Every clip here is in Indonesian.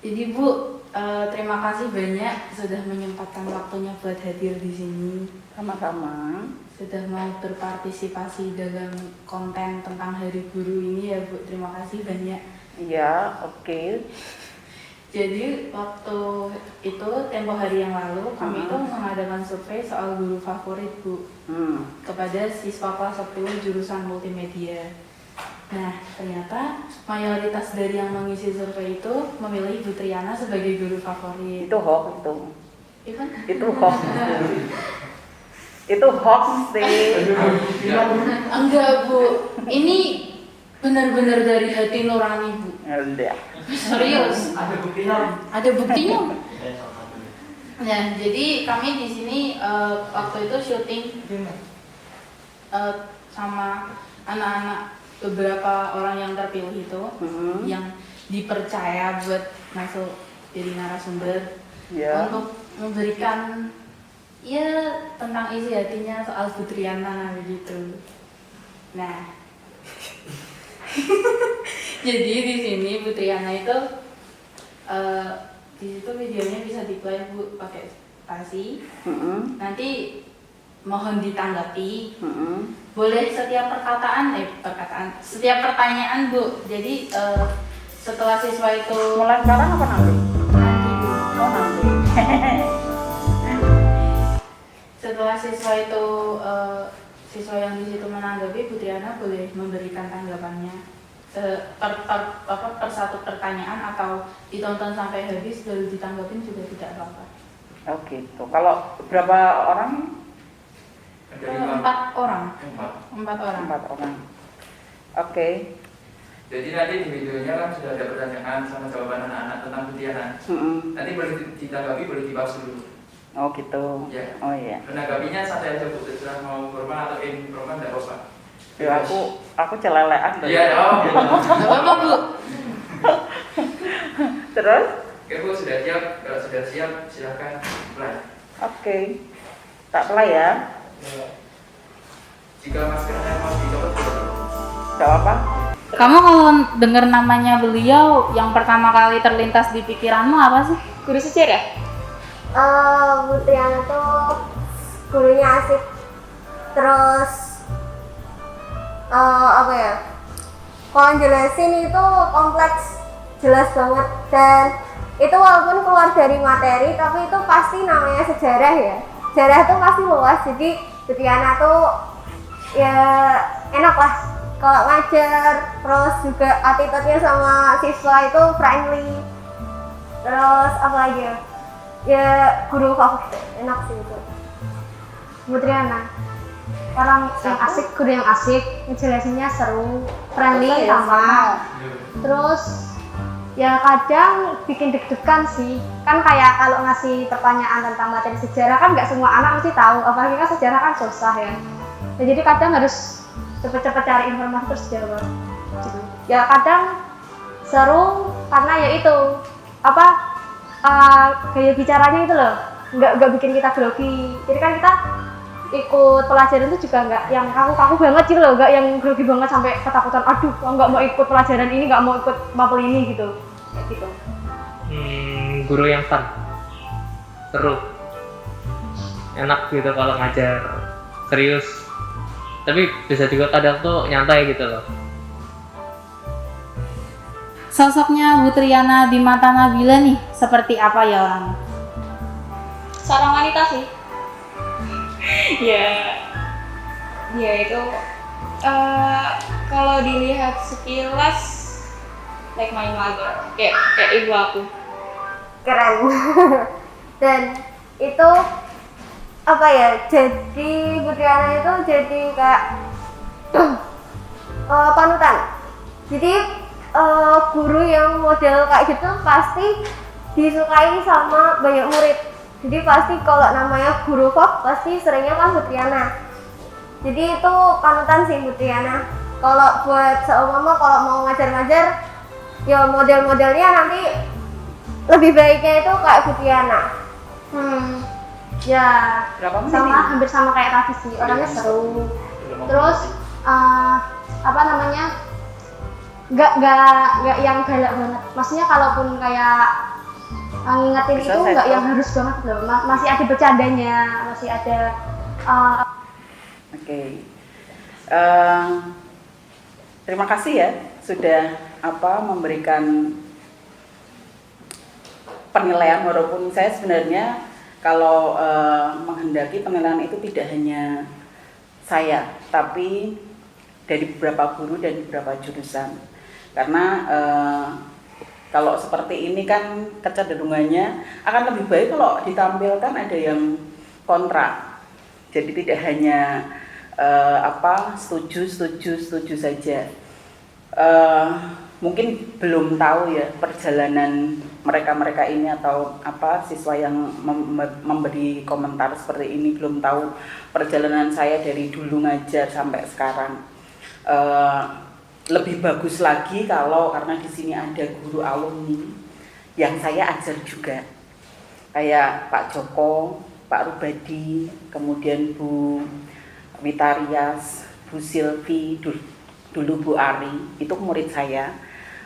Jadi Bu, terima kasih banyak sudah menyempatkan waktunya buat hadir di sini. Sama-sama. Sudah mau berpartisipasi dalam konten tentang Hari Guru ini ya Bu. Terima kasih banyak. Iya, oke. Jadi waktu itu tempo hari yang lalu kami itu mengadakan survei soal guru favorit Bu kepada siswa kelas 10 jurusan multimedia. Nah, ternyata mayoritas dari yang mengisi survei itu memilih Bu Triana sebagai guru favorit. Itu hoax itu. Iya kan? Itu hoax. Itu hoax sih. Enggak Bu, ini benar-benar dari hati nurani Bu. Udah. Serius? Ada buktinya. Ada buktinya. Nah, jadi kami di sini waktu itu syuting sama anak-anak beberapa orang yang terpilih itu yang dipercaya buat masuk jadi narasumber untuk memberikan ya tentang isi hatinya soal Bu Triana begitu. Nah, jadi di sini Bu Triana itu di situ videonya bisa di-play Bu pakai spasi. Nanti mohon ditanggapi. Boleh setiap setiap pertanyaan Bu. Jadi setelah siswa itu Mulai sekarang apa nanti? nanti Bu. Oh nanti. Setelah siswa itu siswa yang di situ menanggapi, Bu Triana boleh memberikan tanggapannya per satu pertanyaan atau ditonton sampai habis baru ditanggapin juga tidak apa-apa. Oh gitu. Kalau berapa orang? Empat orang. Empat orang. Oke. Jadi nanti di videonya kan sudah ada pertanyaan sama jawaban anak-anak tentang Bu Triana. Nanti boleh ditanggapi, boleh dibahas dulu. Oh gitu. Ya. Oh iya. Menanggapinya santai aja Bu, terserah mau formal atau informal tidak apa-apa. Ya, aku celelean tuh. Iya dong. Gak apa-apa Bu. Terus? Oke Bu, sudah siap. Kalau sudah siap, silahkan mulai. Oke. Tak play ya. Jika maskernya mau dicopot, boleh. Gak apa? Kamu kalau dengar namanya beliau yang pertama kali terlintas di pikiranmu apa sih? Guru sejarah? Bu Triana tuh gurunya asik, terus apa ya? Kalau jelasin itu kompleks, jelas banget, dan itu walaupun keluar dari materi tapi itu pasti namanya sejarah ya. Sejarah itu pasti luas, jadi Bu Triana tuh ya enak lah kalau ngajar, terus juga attitude-nya sama siswa itu friendly. Terus apa lagi ya? Ya guru favorit, enak sih itu. Bu Triana orang yang asik, guru yang asik, ngejelasinnya seru, friendly sama. Terus ya kadang bikin deg-degan sih, kan kayak kalau ngasih pertanyaan tentang materi sejarah kan nggak semua anak mesti tahu, apalagi kan sejarah kan susah ya. Nah, jadi kadang harus cepet-cepet cari informasi terus jawab. Ya kadang seru karena ya itu apa gaya bicaranya itu loh, nggak bikin kita grogi. Jadi kan kita ikut pelajaran itu juga nggak yang kaku-kaku banget gitu loh, nggak yang grogi banget sampai ketakutan, aduh nggak mau ikut pelajaran ini, nggak mau ikut mapel ini gitu. Kayak gitu. Guru yang fun, seru, enak gitu kalau ngajar, serius. Tapi bisa juga kadang tuh nyantai gitu loh. Sosoknya Bu Triana di mata Nabila nih seperti apa ya orangnya? Seorang wanita sih. Ya itu kalau dilihat sekilas like my mother, kayak ibu aku. Keren. Dan itu apa ya, jadi Bu Triana itu jadi kayak panutan. Jadi guru yang model kayak gitu pasti disukai sama banyak murid. Jadi pasti kalau namanya guru kok pasti seringnya kan Bu Triana. Jadi itu panutan sih Bu Triana. Kalau buat seumpama kalau mau ngajar-ngajar, ya model-modelnya nanti lebih baiknya itu kayak Bu Triana. Ya sama, hampir sama kayak tadi sih, orangnya seru. Terus apa namanya, nggak yang galak banget. Maksudnya kalaupun kayak ngingetin Bisa itu saya nggak yang stop? harus banget loh, masih ada bercandanya, masih ada Oke. Terima kasih ya sudah memberikan penilaian, walaupun saya sebenarnya kalau menghendaki penilaian itu tidak hanya saya, tapi dari beberapa guru dan beberapa jurusan. Karena kalau seperti ini kan kecenderungannya akan lebih baik kalau ditampilkan ada yang kontra. Jadi tidak hanya setuju saja. Mungkin belum tahu ya perjalanan mereka ini atau siswa yang memberi komentar seperti ini, belum tahu perjalanan saya dari dulu ngajar sampai sekarang. Lebih bagus lagi karena di sini ada guru alumni yang saya ajar juga, kayak Pak Joko, Pak Rubadi, kemudian Bu Witarias, Bu Silvi, dulu Bu Ari, itu murid saya.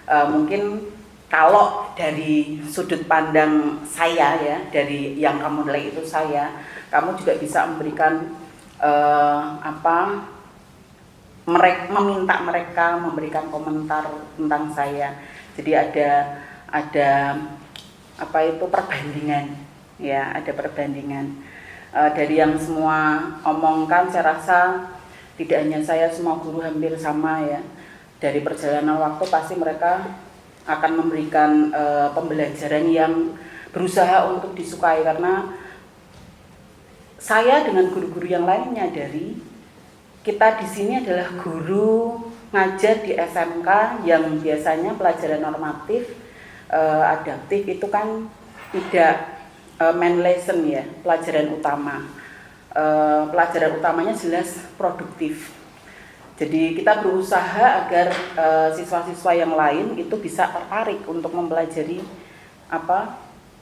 Mungkin kalau dari sudut pandang saya ya, dari yang kamu nilai itu kamu juga bisa memberikan meminta mereka memberikan komentar tentang saya. Jadi ada perbandingan ya, ada perbandingan dari yang semua omongkan. Saya rasa tidak hanya saya, semua guru hampir sama ya. Dari perjalanan waktu pasti mereka akan memberikan pembelajaran yang berusaha untuk disukai, karena saya dengan guru-guru yang lain menyadari kita di sini adalah guru ngajar di SMK yang biasanya pelajaran normatif, adaptif itu kan tidak main lesson ya, pelajaran utama. Pelajaran utamanya jelas produktif. Jadi kita berusaha agar siswa-siswa yang lain itu bisa tertarik untuk mempelajari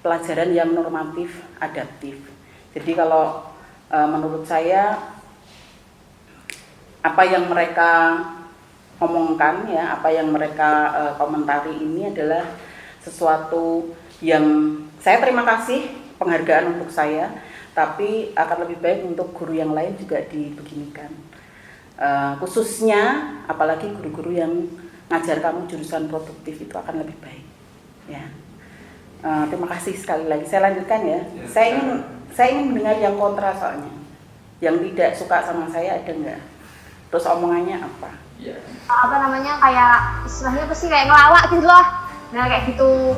pelajaran yang normatif, adaptif. Jadi kalau menurut saya apa yang mereka omongkan ya, apa yang mereka komentari ini adalah sesuatu yang saya terima kasih, penghargaan untuk saya, tapi akan lebih baik untuk guru yang lain juga dibeginikan. Khususnya apalagi guru-guru yang ngajar kamu jurusan produktif itu akan lebih baik ya. Terima kasih sekali lagi. Saya lanjutkan ya. Saya ingin mendengar yang kontra soalnya. Yang tidak suka sama saya ada enggak? Terus omongannya apa? Iya. Kayak istilahnya kayak ngelawak gitu lah. Nah kayak gitu.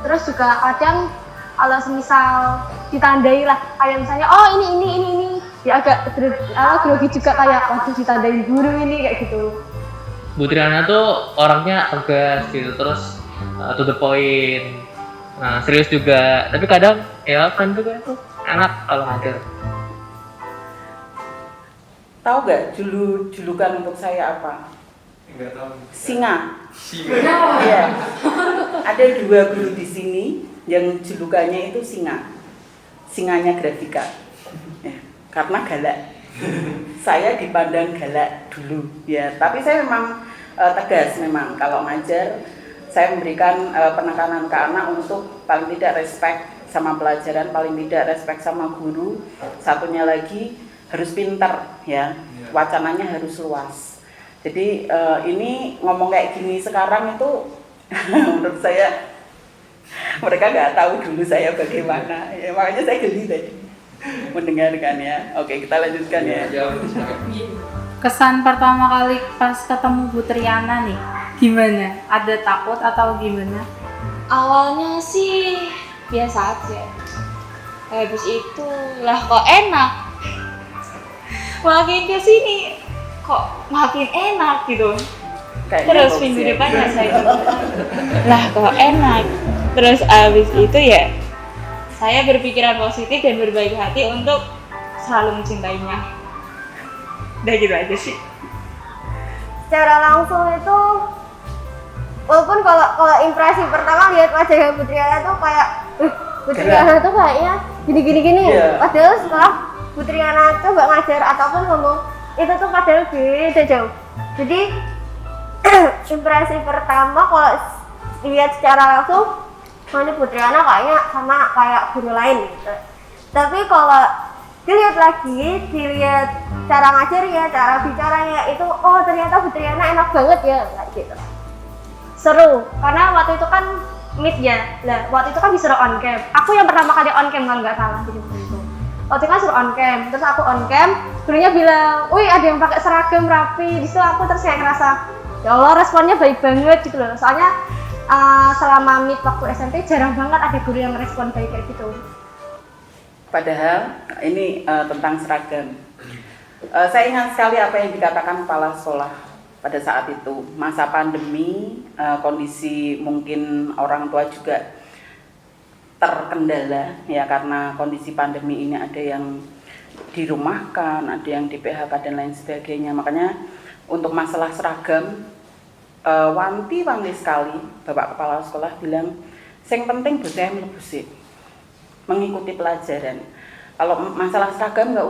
Terus juga kadang kalau semisal ditandai lah, kayak misalnya ini ya agak grogi juga, kayak waduh ditandai guru ini kayak gitu. Bu Triana tuh orangnya tegas gitu, terus to the point, serius juga. Tapi kadang ya kan juga tuh enak kalau ngajar. Tahu gak julukan untuk saya apa? Enggak tahu. Singa. Iya. Ada 2 guru di sini yang julukannya itu singa. Singanya grafika. Ya, karena galak. Saya dipandang galak dulu ya, tapi saya memang tegas memang kalau ngajar. Saya memberikan penekanan ke anak untuk paling tidak respect sama pelajaran, paling tidak respect sama guru. Satunya lagi harus pintar ya, wacananya harus luas. Jadi ini ngomong kayak gini sekarang itu menurut saya mereka nggak tahu dulu saya bagaimana ya, makanya saya geli tadi mendengarkan ya. Oke, kita lanjutkan ya. Kesan pertama kali pas ketemu Bu Triana nih, gimana? Ada takut atau gimana? Awalnya sih biasa aja. Habis itu lah kok enak. Makin kesini kok makin enak gitu. Terus minggu depannya saya lah kok enak. Terus abis itu ya saya berpikiran positif dan berbaik hati untuk selalu mencintainya. Udah gitu aja sih. Secara langsung itu, walaupun kalau impresi pertama lihat wajahnya Bu Triana tuh kayak Bu Triana tuh kayaknya gini. Yeah. Padahal setelah Bu Triana coba ngajar ataupun ngomong itu tuh padahal beda jauh. Jadi impresi pertama kalau lihat secara langsung ini Putriana kayaknya sama kayak guru lain gitu. Tapi kalau dilihat cara ngajarnya, cara bicaranya itu, oh ternyata Putriana enak banget ya, kayak gitu. Seru, karena waktu itu kan meet ya, lah waktu itu kan disuruh on cam. Aku yang pertama kali on cam kalau nggak salah di itu. Waktu itu kan suruh on cam, terus aku on cam, gurunya bilang, wih ada yang pakai seragam rapi. Di situ aku terus kayak ngerasa, ya Allah responnya baik banget gitu loh. Soalnya selama meet waktu SMP jarang banget ada guru yang respon baik kayak gitu. Padahal ini tentang seragam. Saya ingat sekali apa yang dikatakan kepala sekolah pada saat itu. Masa pandemi, kondisi mungkin orang tua juga terkendala ya, karena kondisi pandemi ini ada yang dirumahkan, ada yang di PHK dan lain sebagainya. Makanya untuk masalah seragam, wanti-wanti sekali Bapak Kepala Sekolah bilang, yang penting bocah mlebu mengikuti pelajaran. Kalau masalah seragam nggak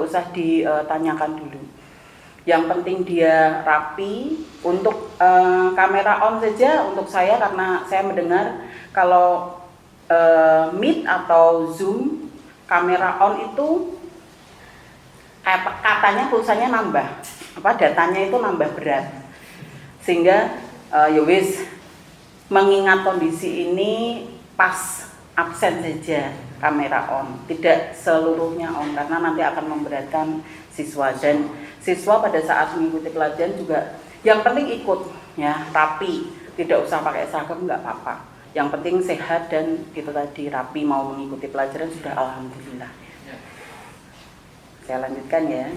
usah ditanyakan dulu. Yang penting dia rapi. Untuk kamera on saja untuk saya, karena saya mendengar kalau Meet atau Zoom kamera on itu katanya pulsanya nambah, datanya itu nambah berat, sehingga ya wis mengingat kondisi ini pas absen saja kamera on, tidak seluruhnya on, karena nanti akan memberatkan siswa. Dan siswa pada saat mengikuti pelajaran juga yang penting ikut ya, rapi, tidak usah pakai seragam nggak apa-apa, yang penting sehat dan itu tadi rapi, mau mengikuti pelajaran sudah alhamdulillah. Saya lanjutkan ya.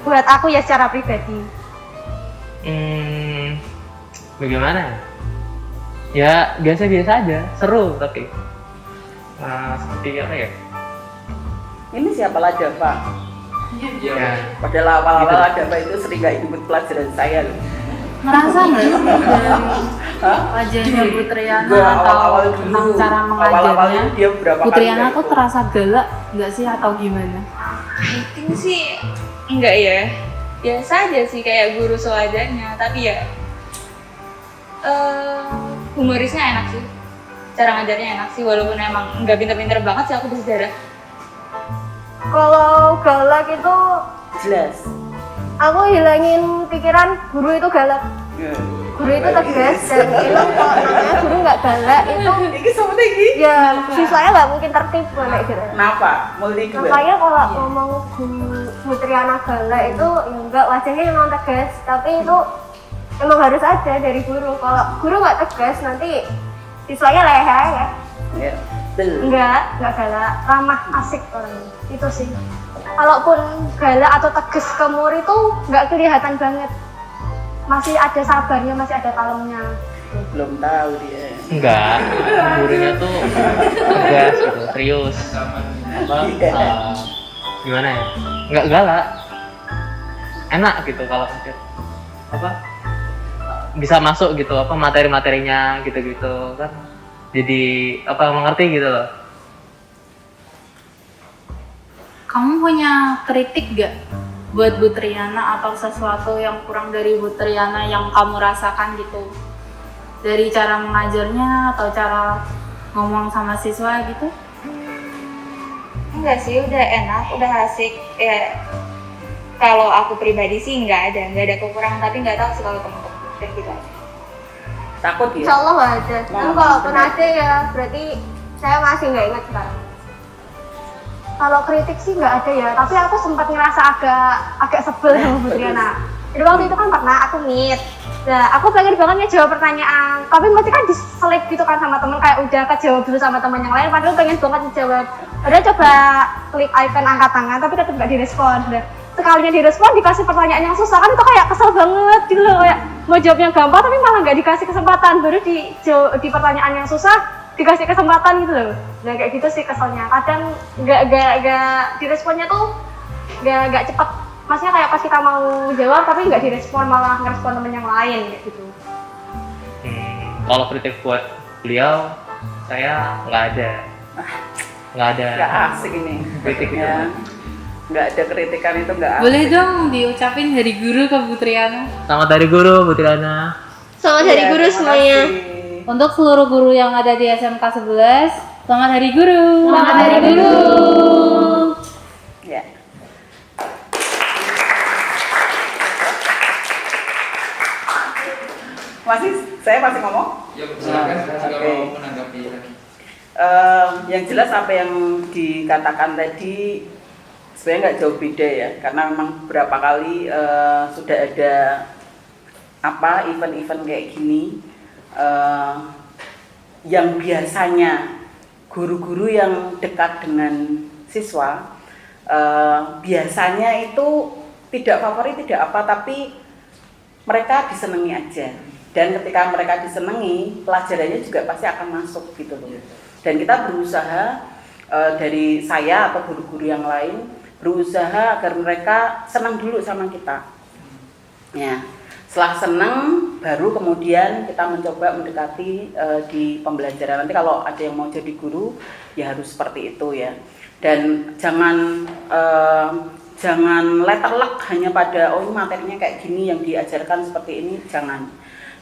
Buat aku ya secara pribadi. Bagaimana? Ya biasa-biasa aja, seru tapi seperti apa ya? Ini siapa aja Pak? Ya, Padahal awal-awal Gitu. ada Pak itu sering nggak ikut pelajaran saya loh. Ngerasa nggak sih dari wajahnya Putriana Nggak, atau awal-awal tentang dulu. cara Awal-awal mengajarnya? itu dia berapa kali Putriana nggak tuh ikut. terasa galak nggak sih atau gimana? Acting sih enggak ya, biasa aja sih kayak guru sewajarnya, tapi ya humorisnya enak sih, cara ngajarnya enak sih, walaupun emang nggak pinter-pinter banget sih aku bersejarah. Kalau galak itu Jelas. aku hilangin pikiran guru itu galak. Ya. Guru itu tegas dan bilang kalau namanya guru nggak galak itu Ini sama tinggi. ya siswanya nggak mungkin tertib kayak gitu. Kenapa? Mulai dua. Makanya kalau ngomong Bu Triana galak itu ya enggak, wajahnya memang tegas, tapi itu emang harus ada dari guru. Kalau guru nggak tegas nanti siswanya leha ya. Ya. Betul. Enggak galak, ramah, asik orangnya. Itu sih. Kalaupun galak atau tegas ke murid itu nggak kelihatan banget. Masih ada sabarnya, masih ada kalemnya. Belum tahu dia. enggak, gurunya tuh tegas gitu, serius. Apa? Gimana ya? Enggak galak, enak gitu kalau ngajar. Apa? Bisa masuk gitu, apa materi-materinya gitu-gitu kan? Jadi apa mengerti gitu loh. Kamu punya kritik gak buat Bu Triana atau sesuatu yang kurang dari Bu Triana yang kamu rasakan gitu? Dari cara mengajarnya atau cara ngomong sama siswa gitu? Enggak sih, udah enak, udah asik ya. Kalau aku pribadi sih nggak ada kekurangan, tapi nggak tahu sih kalau teman-teman kayak gitu aja. Takut ya? Insya Allah nggak ada. Tapi Mau kalaupun benar. ada ya berarti saya masih nggak ingat sekarang. Kalau kritik sih nggak ada ya, tapi aku sempat ngerasa agak sebel sama Bu Triana. Jadi waktu itu kan pernah aku meet. Nah, aku pengen banget ngejawab pertanyaan, tapi mesti kan diselip gitu kan sama temen, kayak udah kejawab dulu sama teman yang lain, padahal pengen banget ngejawab. Udah coba klik icon angkat tangan, tapi tetap nggak direspon. Nah, sekalinya direspon dikasih pertanyaan yang susah, kan itu kayak kesel banget gitu loh, kayak mau jawab yang gampang tapi malah nggak dikasih kesempatan, baru di pertanyaan yang susah dikasih kesempatan gitu loh. Nah kayak gitu sih keselnya, kadang nggak diresponnya tuh nggak cepet, maksudnya kayak pas kita mau jawab tapi nggak direspon, malah ngerespon temen yang lain kayak gitu. Kalau kritik buat beliau, saya nggak ada. Nggak asik ini. Kritik itu. Ya. Nggak ada kritikan itu nggak asik. Boleh dong diucapin dari guru ke Bu Triana? Selamat dari guru, Bu Triana. Selamat hari Iya, guru terima semuanya. kasih. Untuk seluruh guru yang ada di SMK 11, selamat Hari Guru. Selamat Hari Guru. Ya. Saya masih ngomong? Ya, silakan jika Oke. mau menanggapi lagi. Yang jelas apa yang dikatakan tadi sebenarnya nggak jauh beda ya, karena memang beberapa kali sudah ada event-event kayak gini yang biasanya guru-guru yang dekat dengan siswa biasanya itu tidak favorit, tidak apa, tapi mereka disenangi aja. Dan ketika mereka disenangi, pelajarannya juga pasti akan masuk gitu loh. Dan kita berusaha dari saya atau guru-guru yang lain berusaha agar mereka senang dulu sama kita. Ya, setelah senang baru kemudian kita mencoba mendekati di pembelajaran. Nanti kalau ada yang mau jadi guru ya harus seperti itu ya. Dan jangan letterlek hanya pada ini materinya kayak gini yang diajarkan seperti ini, jangan.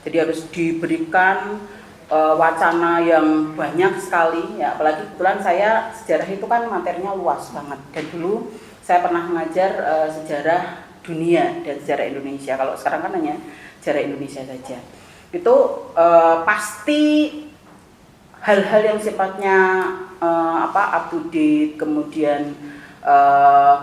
Jadi harus diberikan wacana yang banyak sekali ya, apalagi kebetulan saya sejarah itu kan materinya luas banget, dan dulu saya pernah mengajar sejarah dunia dan sejarah Indonesia. Kalau sekarang kan hanya sejarah Indonesia saja. Itu pasti hal-hal yang sifatnya up to date, kemudian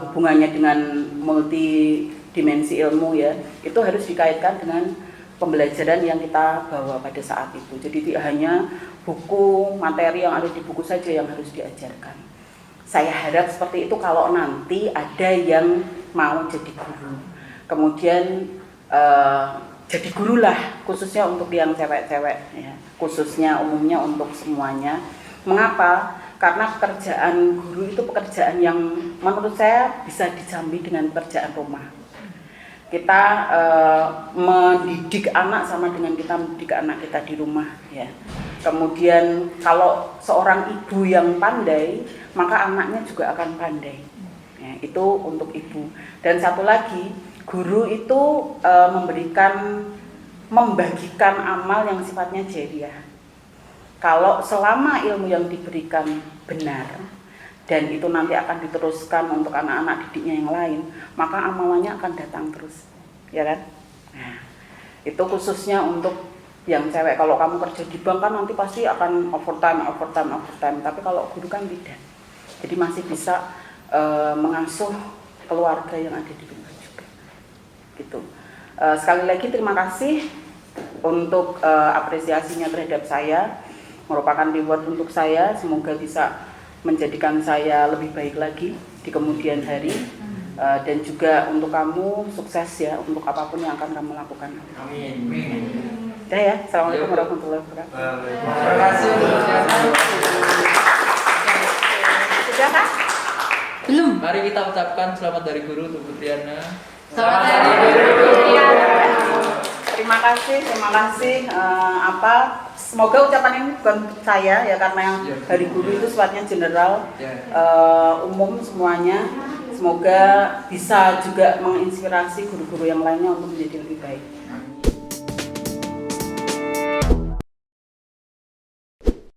hubungannya dengan multidimensi ilmu ya, itu harus dikaitkan dengan pembelajaran yang kita bawa pada saat itu. Jadi tidak hanya buku, materi yang ada di buku saja yang harus diajarkan. Saya harap seperti itu kalau nanti ada yang mau jadi guru. Kemudian jadi guru lah, khususnya untuk yang cewek-cewek ya. Khususnya umumnya untuk semuanya. Mengapa? Karena pekerjaan guru itu pekerjaan yang menurut saya bisa dicambi dengan pekerjaan rumah. Kita mendidik anak sama dengan kita mendidik anak kita di rumah ya. Kemudian kalau seorang ibu yang pandai, maka anaknya juga akan pandai ya, itu untuk ibu. Dan satu lagi, guru itu membagikan amal yang sifatnya jariah. Kalau selama ilmu yang diberikan benar dan itu nanti akan diteruskan untuk anak-anak didiknya yang lain, maka amalannya akan datang terus, ya kan? Nah, itu khususnya untuk yang cewek. Kalau kamu kerja di bank kan nanti pasti akan overtime. Tapi kalau guru kan tidak. Jadi masih bisa mengasuh keluarga yang ada di rumah juga. Gitu. Sekali lagi terima kasih untuk apresiasinya terhadap saya. Merupakan reward untuk saya. Semoga bisa menjadikan saya lebih baik lagi di kemudian hari, dan juga untuk kamu sukses ya untuk apapun yang akan kamu lakukan. Amin. Udah ya, assalamualaikum warahmatullahi wabarakatuh. Terima kasih. Sudah kah? Belum. Mari kita ucapkan selamat dari guru untuk Bu Triana. Selamat Hari Guru. Terima kasih. Semoga ucapan ini bukan untuk saya ya, karena yang Hari Guru itu sifatnya general, umum semuanya. Semoga bisa juga menginspirasi guru-guru yang lainnya untuk menjadi lebih baik.